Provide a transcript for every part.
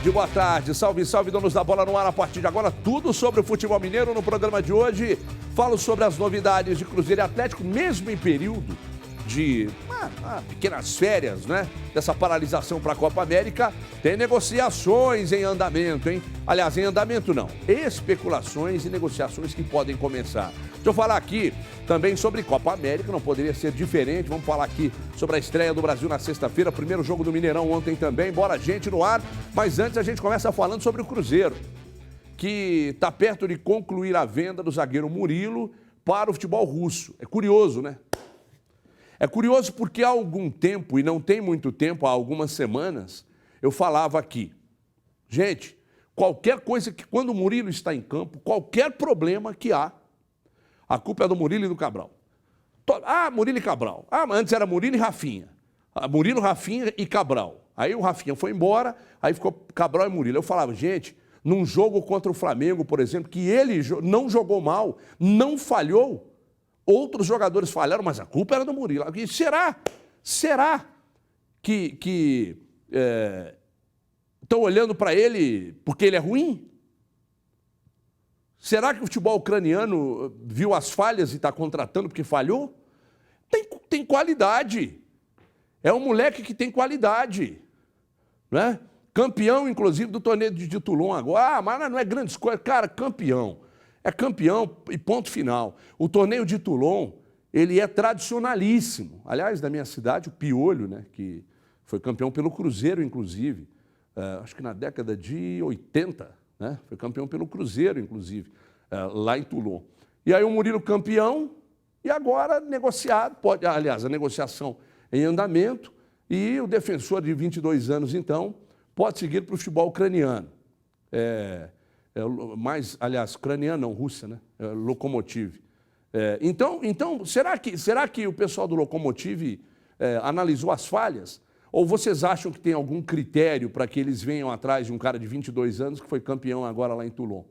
boa tarde. Salve, salve, donos da bola no ar. A partir de agora, tudo sobre o futebol mineiro no programa de hoje. Falo sobre as novidades de Cruzeiro e Atlético, mesmo em período de pequenas férias, né? Dessa paralisação para a Copa América. Tem negociações em andamento, hein? Aliás, em andamento não. Especulações e negociações que podem começar. Deixa eu falar aqui também sobre Copa América, não poderia ser diferente. Vamos falar aqui sobre a estreia do Brasil na sexta-feira, primeiro jogo do Mineirão ontem também. Bora, gente, no ar. Mas antes a gente começa falando sobre o Cruzeiro, que está perto de concluir a venda do zagueiro Murilo para o futebol russo. É curioso, né? É curioso porque há algum tempo, e não tem muito tempo, há algumas semanas, eu falava aqui, gente, qualquer coisa que, quando o Murilo está em campo, qualquer problema que há, a culpa é do Murilo e do Cabral. Murilo e Cabral. Antes era Murilo e Rafinha. Murilo, Rafinha e Cabral. Aí o Rafinha foi embora, aí ficou Cabral e Murilo. Eu falava, gente, num jogo contra o Flamengo, por exemplo, que ele não jogou mal, não falhou, outros jogadores falharam, mas a culpa era do Murilo. E será que estão olhando para ele porque ele é ruim? Será que o futebol ucraniano viu as falhas e está contratando porque falhou? Tem qualidade. É um moleque que tem qualidade. Né? Campeão, inclusive, do torneio de Toulon agora. Mas não é grandes coisas. Cara, campeão. É campeão e ponto final. O torneio de Toulon, ele é tradicionalíssimo. Aliás, da minha cidade, o Piolho, né, que foi campeão pelo Cruzeiro, inclusive, acho que na década de 80, né, foi campeão pelo Cruzeiro, inclusive, lá em Toulon. E aí o Murilo campeão e agora negociado, aliás, a negociação em andamento e o defensor de 22 anos, então, pode seguir para o futebol ucraniano. Aliás, ucraniano não, Rússia, né? Lokomotiv. Então, será que o pessoal do Lokomotiv analisou as falhas? Ou vocês acham que tem algum critério para que eles venham atrás de um cara de 22 anos que foi campeão agora lá em Toulon?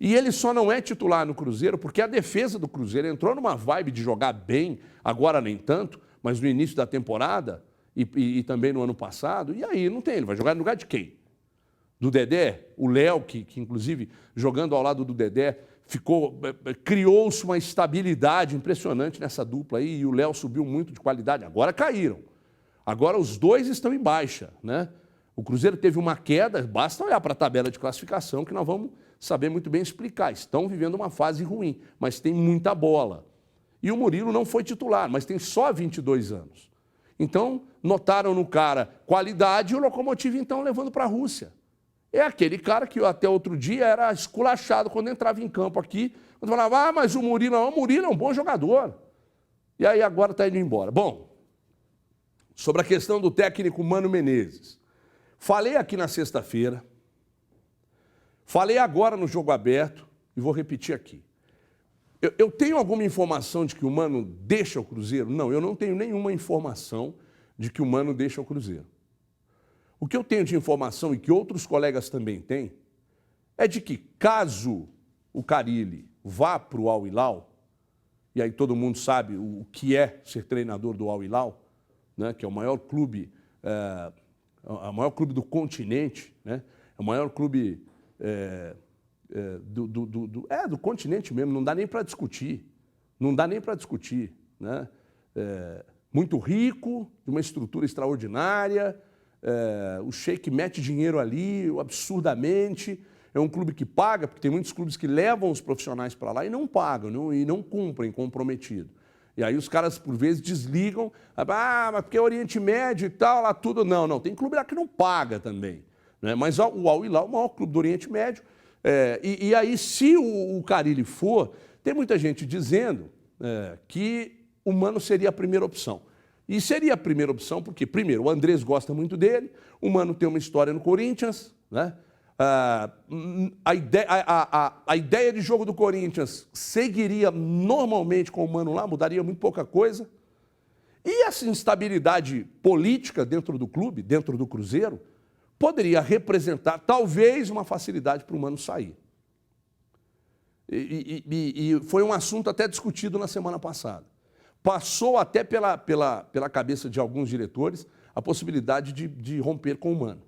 E ele só não é titular no Cruzeiro porque a defesa do Cruzeiro entrou numa vibe de jogar bem, agora nem tanto, mas no início da temporada e também no ano passado, e aí não tem, ele vai jogar no lugar de quem? Do Dedé, o Léo, que inclusive jogando ao lado do Dedé, criou-se uma estabilidade impressionante nessa dupla aí, e o Léo subiu muito de qualidade, agora caíram. Agora os dois estão em baixa, né? O Cruzeiro teve uma queda, basta olhar para a tabela de classificação que nós vamos saber muito bem explicar. Estão vivendo uma fase ruim, mas tem muita bola. E o Murilo não foi titular, mas tem só 22 anos. Então, notaram no cara qualidade e o Lokomotiv, então, levando para a Rússia. É aquele cara que até outro dia era esculachado quando entrava em campo aqui, quando falava, mas o Murilo é um bom jogador. E aí agora está indo embora. Bom, sobre a questão do técnico Mano Menezes. Falei aqui na sexta-feira, falei agora no Jogo Aberto e vou repetir aqui. Eu tenho alguma informação de que o Mano deixa o Cruzeiro? Não, eu não tenho nenhuma informação de que o Mano deixa o Cruzeiro. O que eu tenho de informação e que outros colegas também têm é de que caso o Carille vá para o Al Hilal, e aí todo mundo sabe o que é ser treinador do Al Hilal, né, que é o maior clube do continente, né, é o maior clube do continente mesmo, não dá nem para discutir, né, muito rico, de uma estrutura extraordinária, o Sheik mete dinheiro ali absurdamente, é um clube que paga, porque tem muitos clubes que levam os profissionais para lá e não pagam, e não cumprem comprometido. E aí os caras, por vezes, desligam, mas porque é Oriente Médio e tal, lá tudo. Não, tem clube lá que não paga também. Né? Mas o Al Hilal é o maior clube do Oriente Médio. E aí, se o Carille for, tem muita gente dizendo que o Mano seria a primeira opção. E seria a primeira opção porque, primeiro, o Andrés gosta muito dele, o Mano tem uma história no Corinthians, né? A ideia de jogo do Corinthians seguiria normalmente com o Mano lá, mudaria muito pouca coisa. E essa instabilidade política dentro do clube, dentro do Cruzeiro, poderia representar talvez uma facilidade para o Mano sair. E foi um assunto até discutido na semana passada. Passou até pela cabeça de alguns diretores a possibilidade de romper com o Mano.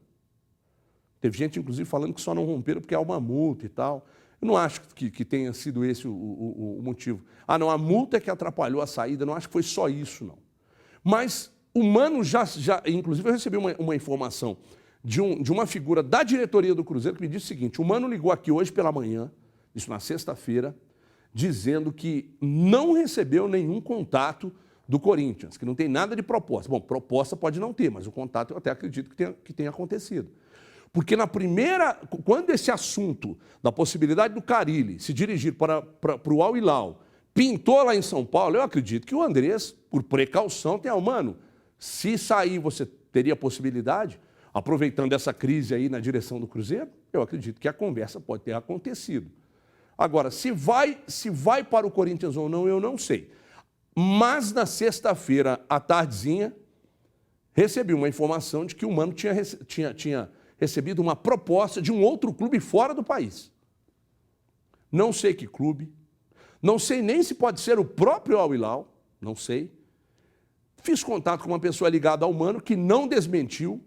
Teve gente, inclusive, falando que só não romperam porque há uma multa e tal. Eu não acho que tenha sido esse o motivo. Ah, não, a multa é que atrapalhou a saída, não acho que foi só isso, não. Mas o Mano inclusive eu recebi uma informação de uma figura da diretoria do Cruzeiro que me disse o seguinte: o Mano ligou aqui hoje pela manhã, isso na sexta-feira, dizendo que não recebeu nenhum contato do Corinthians, que não tem nada de proposta. Bom, proposta pode não ter, mas o contato eu até acredito que tenha acontecido. Porque quando esse assunto da possibilidade do Carille se dirigir para o Al Hilal pintou lá em São Paulo, eu acredito que o Andrés, por precaução, tem, mano, se sair você teria possibilidade, aproveitando essa crise aí na direção do Cruzeiro, eu acredito que a conversa pode ter acontecido. Agora, se vai para o Corinthians ou não, eu não sei. Mas na sexta-feira, à tardezinha, recebi uma informação de que o Mano tinha recebido uma proposta de um outro clube fora do país. Não sei que clube, não sei nem se pode ser o próprio Al Hilal, não sei. Fiz contato com uma pessoa ligada ao Mano que não desmentiu,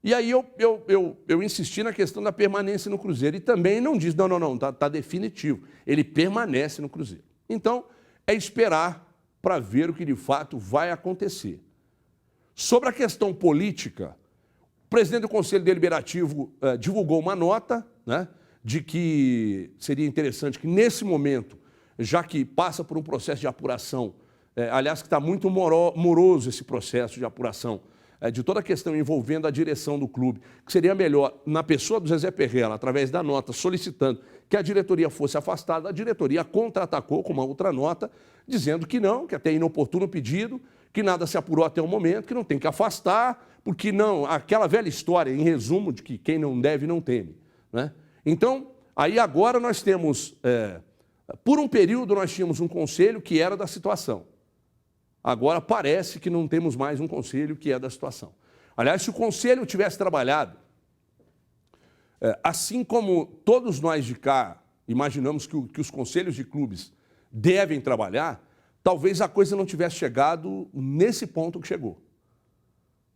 e aí eu insisti na questão da permanência no Cruzeiro, e também não diz, não, tá definitivo, ele permanece no Cruzeiro. Então, é esperar para ver o que de fato vai acontecer. Sobre a questão política, o presidente do Conselho Deliberativo divulgou uma nota, né, de que seria interessante que, nesse momento, já que passa por um processo de apuração, aliás, que está muito moroso esse processo de apuração, de toda a questão envolvendo a direção do clube, que seria melhor, na pessoa do Zezé Perrella, através da nota solicitando que a diretoria fosse afastada, a diretoria contra-atacou com uma outra nota, dizendo que não, que até inoportuno o pedido, que nada se apurou até o momento, que não tem que afastar, porque não, aquela velha história, em resumo, de que quem não deve não teme, né? Então, aí agora nós temos, por um período nós tínhamos um conselho que era da situação. Agora parece que não temos mais um conselho que é da situação. Aliás, se o conselho tivesse trabalhado, assim como todos nós de cá imaginamos que os conselhos de clubes devem trabalhar, talvez a coisa não tivesse chegado nesse ponto que chegou.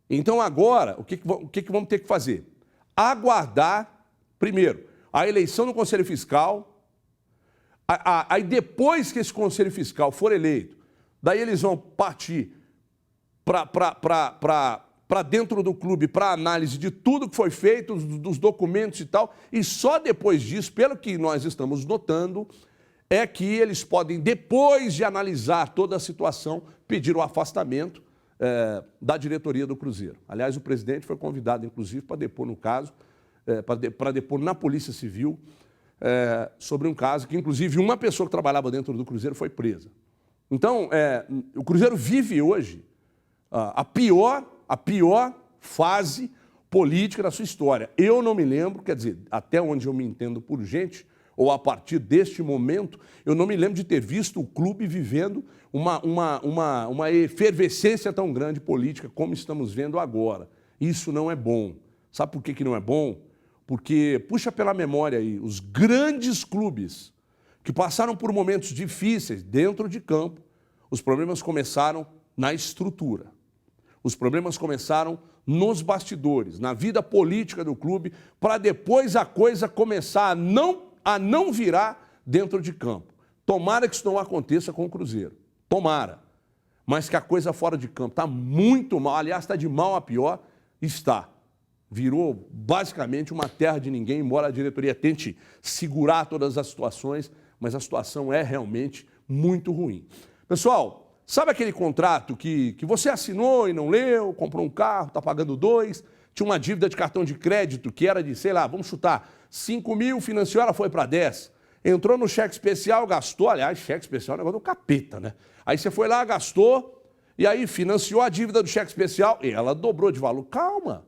Então agora, o que vamos ter que fazer? Aguardar, primeiro, a eleição do Conselho Fiscal, aí depois que esse Conselho Fiscal for eleito, daí eles vão partir para dentro do clube, para análise de tudo que foi feito, dos documentos e tal, e só depois disso, pelo que nós estamos notando, é que eles podem, depois de analisar toda a situação, pedir o afastamento da diretoria do Cruzeiro. Aliás, o presidente foi convidado, inclusive, para depor no caso, para depor na Polícia Civil, sobre um caso que, inclusive, uma pessoa que trabalhava dentro do Cruzeiro foi presa. Então, o Cruzeiro vive hoje a pior fase política da sua história. Eu não me lembro, quer dizer, até onde eu me entendo por gente, ou a partir deste momento, eu não me lembro de ter visto o clube vivendo uma efervescência tão grande política como estamos vendo agora. Isso não é bom. Sabe por que não é bom? Porque, puxa pela memória aí, os grandes clubes que passaram por momentos difíceis dentro de campo, os problemas começaram na estrutura. Os problemas começaram nos bastidores, na vida política do clube, para depois a coisa começar a não virar dentro de campo. Tomara que isso não aconteça com o Cruzeiro. Tomara. Mas que a coisa fora de campo está muito mal, aliás, está de mal a pior, está. Virou basicamente uma terra de ninguém, embora a diretoria tente segurar todas as situações, mas a situação é realmente muito ruim. Pessoal, sabe aquele contrato que você assinou e não leu, comprou um carro, está pagando 2, tinha uma dívida de cartão de crédito que era de, sei lá, vamos chutar, 5 mil, financiou, ela foi para 10. Entrou no cheque especial, gastou, aliás, cheque especial é um negócio do capeta, né? Aí você foi lá, gastou, e aí financiou a dívida do cheque especial e ela dobrou de valor. Calma!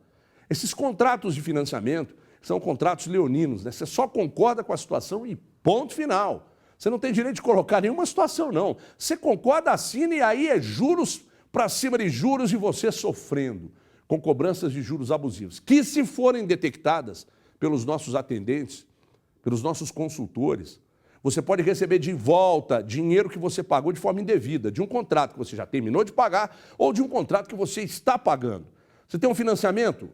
Esses contratos de financiamento são contratos leoninos, né? Você só concorda com a situação e ponto final. Você não tem direito de colocar nenhuma situação, não. Você concorda, assina e aí é juros para cima de juros e você sofrendo com cobranças de juros abusivos, que se forem detectadas pelos nossos atendentes, pelos nossos consultores, você pode receber de volta dinheiro que você pagou de forma indevida, de um contrato que você já terminou de pagar ou de um contrato que você está pagando. Você tem um financiamento?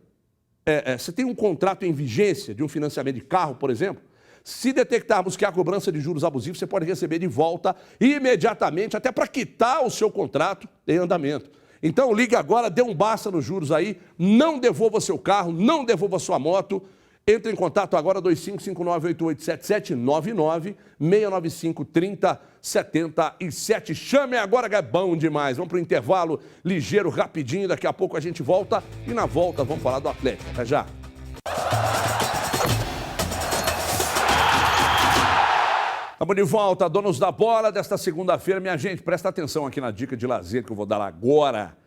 você tem um contrato em vigência de um financiamento de carro, por exemplo, se detectarmos que há cobrança de juros abusivos, você pode receber de volta imediatamente, até para quitar o seu contrato em andamento. Então ligue agora, dê um basta nos juros aí, não devolva seu carro, não devolva sua moto. Entre em contato agora, 2559-8877-995-3077. Chame agora que é bom demais. Vamos para o intervalo ligeiro, rapidinho, daqui a pouco a gente volta e na volta vamos falar do Atlético. Até já. Estamos de volta, donos da bola desta segunda-feira. Minha gente, presta atenção aqui na dica de lazer que eu vou dar agora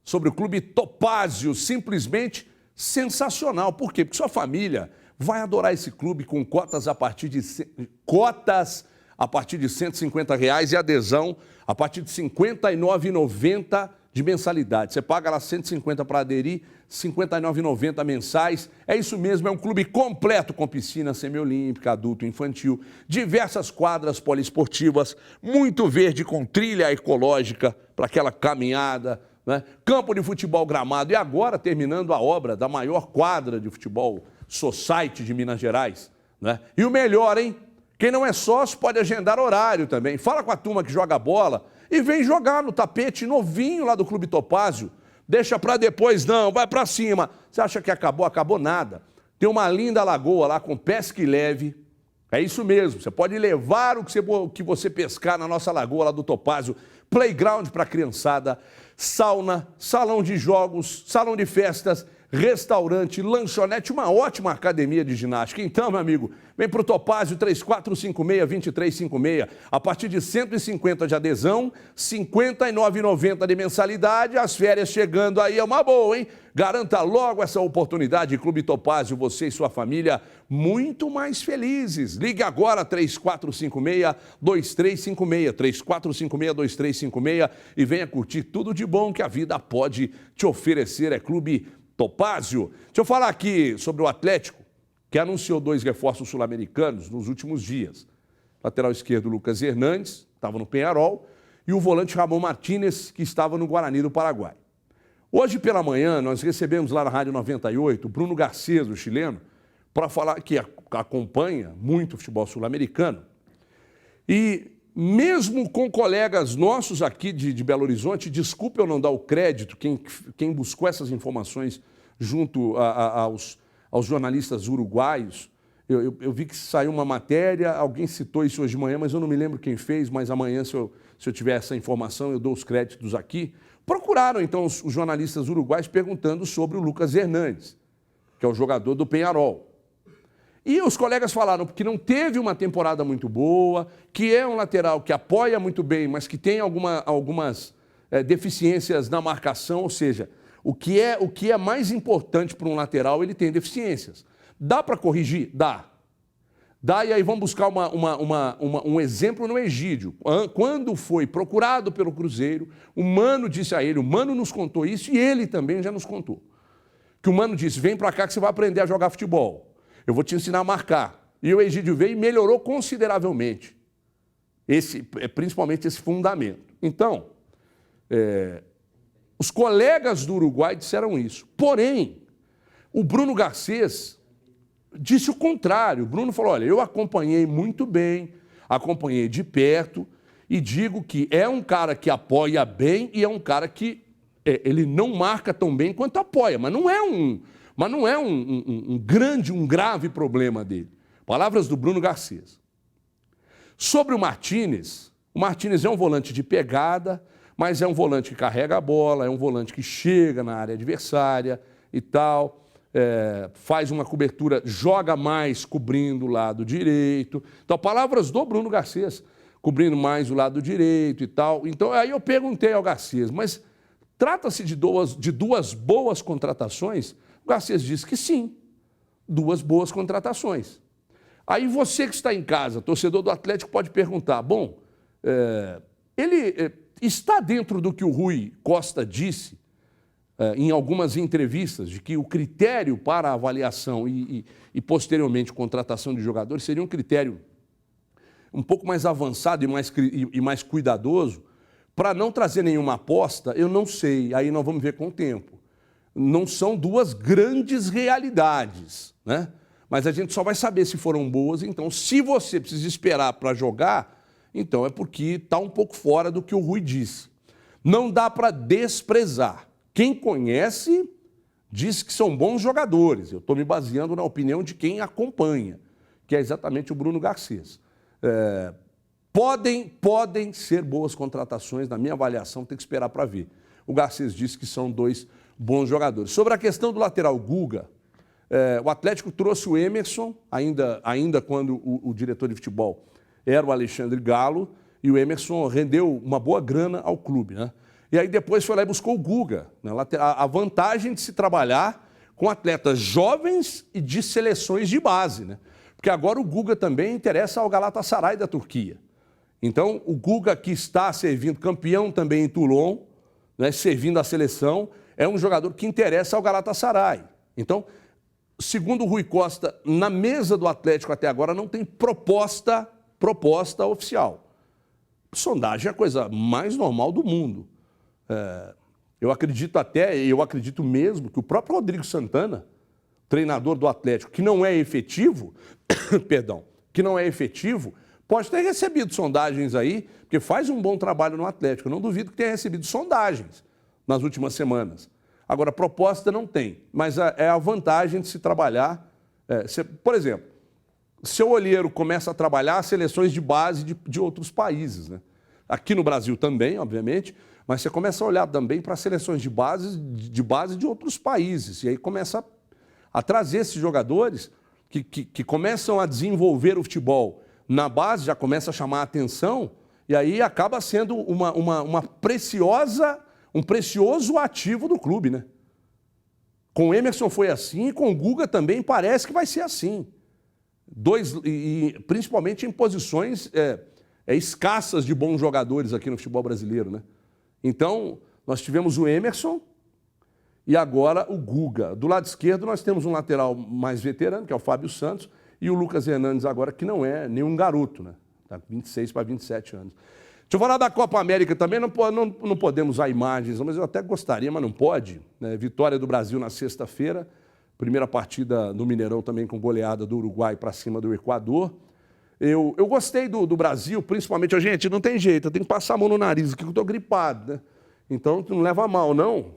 sobre o Clube Topázio. Simplesmente sensacional. Por quê? Porque sua família vai adorar esse clube com cotas a partir de R$150 e adesão a partir de R$ 59,90 de mensalidade. Você paga lá 150 para aderir, R$ 59,90 mensais. É isso mesmo, é um clube completo com piscina semiolímpica, adulto, infantil, diversas quadras poliesportivas, muito verde com trilha ecológica para aquela caminhada, né? Campo de futebol gramado e agora terminando a obra da maior quadra de futebol society de Minas Gerais, né? E o melhor, hein? Quem não é sócio pode agendar horário também. Fala com a turma que joga bola e vem jogar no tapete novinho lá do Clube Topázio. Deixa para depois não, vai para cima. Você acha que acabou? Acabou nada. Tem uma linda lagoa lá com pesca leve. É isso mesmo, você pode levar o que você pescar na nossa lagoa lá do Topázio. Playground para criançada, sauna, salão de jogos, salão de festas, restaurante, lanchonete, uma ótima academia de ginástica. Então, meu amigo, vem para o Topázio 3456-2356. A partir de 150 de adesão, R$ 59,90 de mensalidade. As férias chegando aí é uma boa, hein? Garanta logo essa oportunidade. Clube Topázio, você e sua família muito mais felizes. Ligue agora 3456-2356, 3456-2356 e venha curtir tudo de bom que a vida pode te oferecer. É Clube Topázio. Deixa eu falar aqui sobre o Atlético, que anunciou 2 reforços sul-americanos nos últimos dias. Lateral esquerdo Lucas Hernandes, estava no Peñarol, e o volante Ramon Martínez, que estava no Guarani do Paraguai. Hoje pela manhã, nós recebemos lá na Rádio 98 o Bruno Garcês, o chileno, para falar que acompanha muito o futebol sul-americano. E mesmo com colegas nossos aqui de Belo Horizonte, desculpe eu não dar o crédito, quem buscou essas informações junto aos jornalistas uruguaios, eu vi que saiu uma matéria, alguém citou isso hoje de manhã, mas eu não me lembro quem fez, mas amanhã, se eu tiver essa informação, eu dou os créditos aqui. Procuraram, então, os jornalistas uruguaios perguntando sobre o Lucas Hernandes, que é o jogador do Peñarol. E os colegas falaram que não teve uma temporada muito boa, que é um lateral que apoia muito bem, mas que tem algumas deficiências na marcação, ou seja, o que é mais importante para um lateral, ele tem deficiências. Dá para corrigir? Dá. Dá, e aí vamos buscar um exemplo no Egídio. Quando foi procurado pelo Cruzeiro, o Mano disse a ele, o Mano nos contou isso e ele também já nos contou. Que o Mano disse, vem para cá que você vai aprender a jogar futebol. Eu vou te ensinar a marcar. E o Egídio veio e melhorou consideravelmente, principalmente esse fundamento. Então, os colegas do Uruguai disseram isso. Porém, o Bruno Garcês disse o contrário. O Bruno falou, olha, eu acompanhei muito bem, acompanhei de perto e digo que é um cara que apoia bem e é um cara que ele não marca tão bem quanto apoia, mas não é um grave problema dele. Palavras do Bruno Garcês. Sobre o Martínez é um volante de pegada, mas é um volante que carrega a bola, é um volante que chega na área adversária e tal, faz uma cobertura, joga mais cobrindo o lado direito. Então, palavras do Bruno Garcês, cobrindo mais o lado direito e tal. Então, aí eu perguntei ao Garcês, mas trata-se de duas boas contratações? O Garcês disse que sim, 2 boas contratações. Aí você que está em casa, torcedor do Atlético, pode perguntar, bom, ele está dentro do que o Rui Costa disse em algumas entrevistas, de que o critério para a avaliação e posteriormente contratação de jogadores seria um critério um pouco mais avançado e mais cuidadoso, para não trazer nenhuma aposta, eu não sei, aí nós vamos ver com o tempo. não são duas grandes realidades, né? Mas a gente só vai saber se foram boas. Então, se você precisa esperar para jogar, então é porque está um pouco fora do que o Rui disse. Não dá para desprezar. Quem conhece diz que são bons jogadores. Eu estou me baseando na opinião de quem acompanha, que é exatamente o Bruno Garcês. Podem ser boas contratações, na minha avaliação, tem que esperar para ver. O Garcês disse que são dois bons jogadores. Sobre a questão do lateral Guga, o Atlético trouxe o Emerson, ainda quando o diretor de futebol era o Alexandre Galo, e o Emerson rendeu uma boa grana ao clube, né? E aí depois foi lá e buscou o Guga, né? A vantagem de se trabalhar com atletas jovens e de seleções de base, né? Porque agora o Guga também interessa ao Galatasaray da Turquia. Então, o Guga, que está servindo, campeão também em Toulon, né, servindo a seleção, é um jogador que interessa ao Galatasaray. Então, segundo o Rui Costa, na mesa do Atlético até agora não tem proposta oficial. Sondagem é a coisa mais normal do mundo. Eu acredito mesmo que o próprio Rodrigo Santana, treinador do Atlético, que não é efetivo, pode ter recebido sondagens aí, porque faz um bom trabalho no Atlético. Eu não duvido que tenha recebido sondagens nas últimas semanas. Agora, proposta não tem, mas é a vantagem de se trabalhar. Por exemplo, seu olheiro começa a trabalhar seleções de base de outros países, né? Aqui no Brasil também, obviamente, mas você começa a olhar também para seleções de base de outros países. E aí começa a trazer esses jogadores que começam a desenvolver o futebol na base, já começa a chamar a atenção, e aí acaba sendo um precioso ativo do clube, né? Com o Emerson foi assim, e com o Guga também parece que vai ser assim. Principalmente em posições escassas de bons jogadores aqui no futebol brasileiro, né? Então, nós tivemos o Emerson e agora o Guga. Do lado esquerdo, nós temos um lateral mais veterano, que é o Fábio Santos, e o Lucas Hernandes agora, que não é nenhum garoto, né? Está com 26 para 27 anos. Deixa eu falar da Copa América também, não podemos usar imagens, mas eu até gostaria, mas não pode, né? Vitória do Brasil na sexta-feira, primeira partida no Mineirão também com goleada do Uruguai para cima do Equador. Eu gostei do Brasil, principalmente, gente, não tem jeito, eu tenho que passar a mão no nariz aqui que eu estou gripado, né? Então, não leva a mal, não,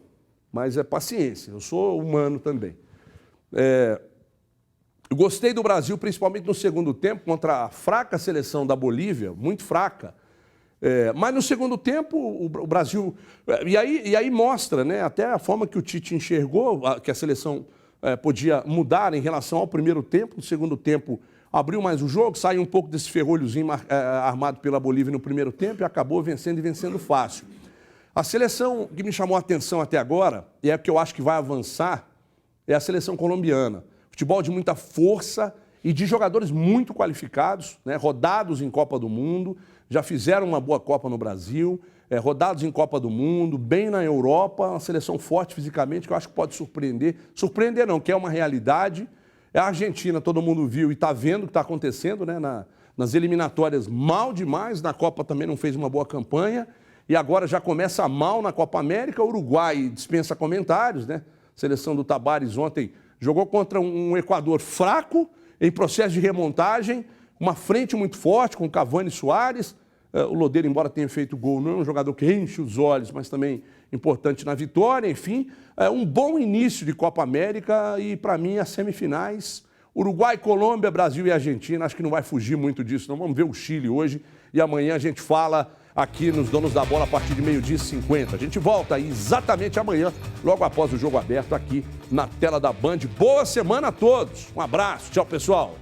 mas é paciência, eu sou humano também. Eu gostei do Brasil, principalmente no segundo tempo, contra a fraca seleção da Bolívia, muito fraca. Mas no segundo tempo, o Brasil... E aí mostra, né, até a forma que o Tite enxergou, que a seleção podia mudar em relação ao primeiro tempo. No segundo tempo, abriu mais o jogo, saiu um pouco desse ferrolhozinho armado pela Bolívia no primeiro tempo e acabou vencendo e vencendo fácil. A seleção que me chamou a atenção até agora, e é a que eu acho que vai avançar, é a seleção colombiana. Futebol de muita força e de jogadores muito qualificados, né, rodados em Copa do Mundo, já fizeram uma boa Copa no Brasil, rodados em Copa do Mundo, bem na Europa, uma seleção forte fisicamente que eu acho que pode surpreender. Surpreender não, que é uma realidade. A Argentina, todo mundo viu e está vendo o que está acontecendo, né, nas eliminatórias mal demais, na Copa também não fez uma boa campanha, e agora já começa mal na Copa América. O Uruguai dispensa comentários, né? A seleção do Tabárez ontem jogou contra um Equador fraco, em processo de remontagem, uma frente muito forte com Cavani e Suárez. O Lodeiro, embora tenha feito gol, não é um jogador que enche os olhos, mas também importante na vitória. Enfim, um bom início de Copa América e, para mim, as semifinais. Uruguai, Colômbia, Brasil e Argentina. Acho que não vai fugir muito disso, não. Vamos ver o Chile hoje e amanhã a gente fala aqui nos Donos da Bola a partir de 12h50. A gente volta aí exatamente amanhã, logo após o Jogo Aberto, aqui na tela da Band. Boa semana a todos. Um abraço. Tchau, pessoal.